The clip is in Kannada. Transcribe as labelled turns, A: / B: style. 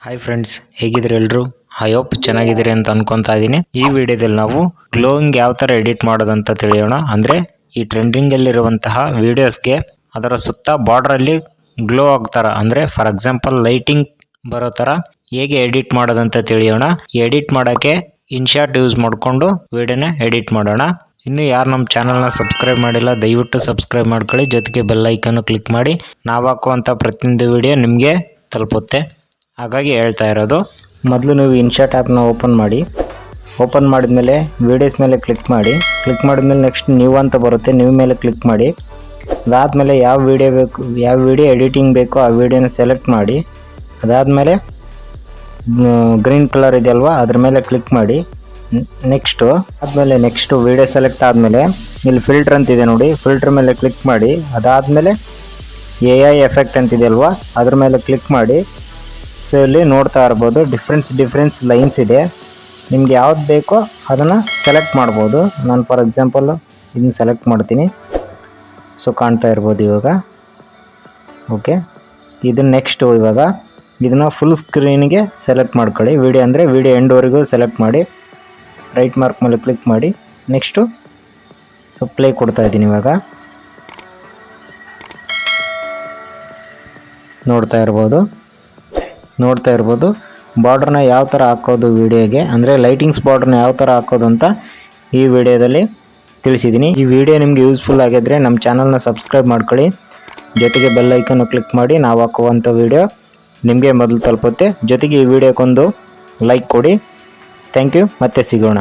A: ಹಾಯ್ ಫ್ರೆಂಡ್ಸ್, ಹೇಗಿದ್ರೆ ಎಲ್ಲರೂ? ಐ ಹೋಪ್ ಚೆನ್ನಾಗಿದ್ದೀರಿ ಅಂತ ಅನ್ಕೊಂತಾ ಇದ್ದೀನಿ. ಈ ವಿಡಿಯೋದಲ್ಲಿ ನಾವು ಗ್ಲೋಯಿಂಗ್ ಯಾವ ತರ ಎಡಿಟ್ ಮಾಡೋದಂತ ತಿಳಿಯೋಣ. ಅಂದ್ರೆ ಈ ಟ್ರೆಂಡಿಂಗ್ ಅಲ್ಲಿ ಇರುವಂತಹ ವಿಡಿಯೋಸ್ಗೆ ಅದರ ಸುತ್ತ ಬಾರ್ಡರ್ ಅಲ್ಲಿ ಗ್ಲೋ ಆಗ್ತಾರ, ಅಂದ್ರೆ ಫಾರ್ ಎಕ್ಸಾಂಪಲ್ ಲೈಟಿಂಗ್ ಬರೋ ತರ ಹೇಗೆ ಎಡಿಟ್ ಮಾಡೋದಂತ ತಿಳಿಯೋಣ. ಎಡಿಟ್ ಮಾಡಕ್ಕೆ ಇನ್ಶಾಟ್ ಯೂಸ್ ಮಾಡಿಕೊಂಡು ವಿಡಿಯೋನ ಎಡಿಟ್ ಮಾಡೋಣ. ಇನ್ನು ಯಾರು ನಮ್ಮ ಚಾನಲ್ನ ಸಬ್ಸ್ಕ್ರೈಬ್ ಮಾಡಿಲ್ಲ, ದಯವಿಟ್ಟು ಸಬ್ಸ್ಕ್ರೈಬ್ ಮಾಡ್ಕೊಳ್ಳಿ. ಜೊತೆಗೆ ಬೆಲ್ ಐಕನ್ ಕ್ಲಿಕ್ ಮಾಡಿ. ನಾವು ಹಾಕುವಂಥ ಪ್ರತಿಯೊಂದು ವಿಡಿಯೋ ನಿಮಗೆ ತಲುಪುತ್ತೆ. ಹಾಗಾಗಿ ಹೇಳ್ತಾ ಇರೋದು, ಮೊದಲು ನೀವು ಇನ್ಶಾಟ್ ಆ್ಯಪ್ನ ಓಪನ್ ಮಾಡಿ. ಓಪನ್ ಮಾಡಿದ್ಮೇಲೆ ವೀಡಿಯೋಸ್ ಮೇಲೆ ಕ್ಲಿಕ್ ಮಾಡಿ. ಕ್ಲಿಕ್ ಮಾಡಿದ್ಮೇಲೆ ನೆಕ್ಸ್ಟ್ ನ್ಯೂ ಅಂತ ಬರುತ್ತೆ, ನ್ಯೂ ಮೇಲೆ ಕ್ಲಿಕ್ ಮಾಡಿ. ಅದಾದಮೇಲೆ ಯಾವ ವಿಡಿಯೋ ಎಡಿಟಿಂಗ್ ಬೇಕೋ ಆ ವಿಡಿಯೋನ ಸೆಲೆಕ್ಟ್ ಮಾಡಿ. ಅದಾದಮೇಲೆ ಗ್ರೀನ್ ಕಲರ್ ಇದೆಯಲ್ವಾ, ಅದ್ರ ಮೇಲೆ ಕ್ಲಿಕ್ ಮಾಡಿ. ನೆಕ್ಸ್ಟು ವಿಡಿಯೋ ಸೆಲೆಕ್ಟ್ ಆದಮೇಲೆ ಇಲ್ಲಿ ಫಿಲ್ಟರ್ ಅಂತಿದೆ ನೋಡಿ, ಫಿಲ್ಟರ್ ಮೇಲೆ ಕ್ಲಿಕ್ ಮಾಡಿ. ಅದಾದಮೇಲೆ AI ಎಫೆಕ್ಟ್ ಅಂತಿದೆಯಲ್ವಾ, ಅದ್ರ ಮೇಲೆ ಕ್ಲಿಕ್ ಮಾಡಿ. ಸೊ ಇಲ್ಲಿ ನೋಡ್ತಾ ಇರ್ಬೋದು ಡಿಫ್ರೆನ್ಸ್ ಲೈನ್ಸ್ ಇದೆ. ನಿಮ್ಗೆ ಯಾವ್ದು ಬೇಕೋ ಅದನ್ನು ಸೆಲೆಕ್ಟ್ ಮಾಡ್ಬೋದು. ನಾನು ಫಾರ್ ಎಕ್ಸಾಂಪಲ್ ಇದನ್ನು ಸೆಲೆಕ್ಟ್ ಮಾಡ್ತೀನಿ. ಸೊ ಕಾಣ್ತಾ ಇರ್ಬೋದು ಇವಾಗ. ಓಕೆ, ಇದನ್ನು ನೆಕ್ಸ್ಟು ಇವಾಗ ಇದನ್ನು ಫುಲ್ ಸ್ಕ್ರೀನಿಗೆ ಸೆಲೆಕ್ಟ್ ಮಾಡ್ಕೊಳ್ಳಿ. ವಿಡಿಯೋ ಅಂದರೆ ವಿಡಿಯೋ ಎಂಡ್ವರೆಗೂ ಸೆಲೆಕ್ಟ್ ಮಾಡಿ. ರೈಟ್ ಮಾರ್ಕ್ ಮೇಲೆ ಕ್ಲಿಕ್ ಮಾಡಿ. ನೆಕ್ಸ್ಟು ಸೊ ಪ್ಲೇ ಕೊಡ್ತಾ ಇದ್ದೀನಿ. ಇವಾಗ ನೋಡ್ತಾ ಇರ್ಬೋದು ಬಾರ್ಡ್ರನ್ನ ಯಾವ ಥರ ಹಾಕೋದು ವಿಡಿಯೋಗೆ, ಅಂದರೆ ಲೈಟಿಂಗ್ಸ್ ಬಾರ್ಡ್ರನ್ನ ಯಾವ ಥರ ಹಾಕೋದು ಅಂತ ಈ ವಿಡಿಯೋದಲ್ಲಿ ತಿಳಿಸಿದ್ದೀನಿ. ಈ ವಿಡಿಯೋ ನಿಮಗೆ ಯೂಸ್ಫುಲ್ ಆಗಿದ್ದರೆ ನಮ್ಮ ಚಾನಲ್ನ ಸಬ್ಸ್ಕ್ರೈಬ್ ಮಾಡ್ಕೊಳ್ಳಿ. ಜೊತೆಗೆ ಬೆಲ್ ಐಕನ್ನು ಕ್ಲಿಕ್ ಮಾಡಿ. ನಾವು ಹಾಕುವಂಥ ವಿಡಿಯೋ ನಿಮಗೆ ಮೊದಲು ತಲುಪುತ್ತೆ. ಜೊತೆಗೆ ಈ ವಿಡಿಯೋಕ್ಕೊಂದು ಲೈಕ್ ಕೊಡಿ. Thank you. ಮತ್ತೆ ಸಿಗೋಣ.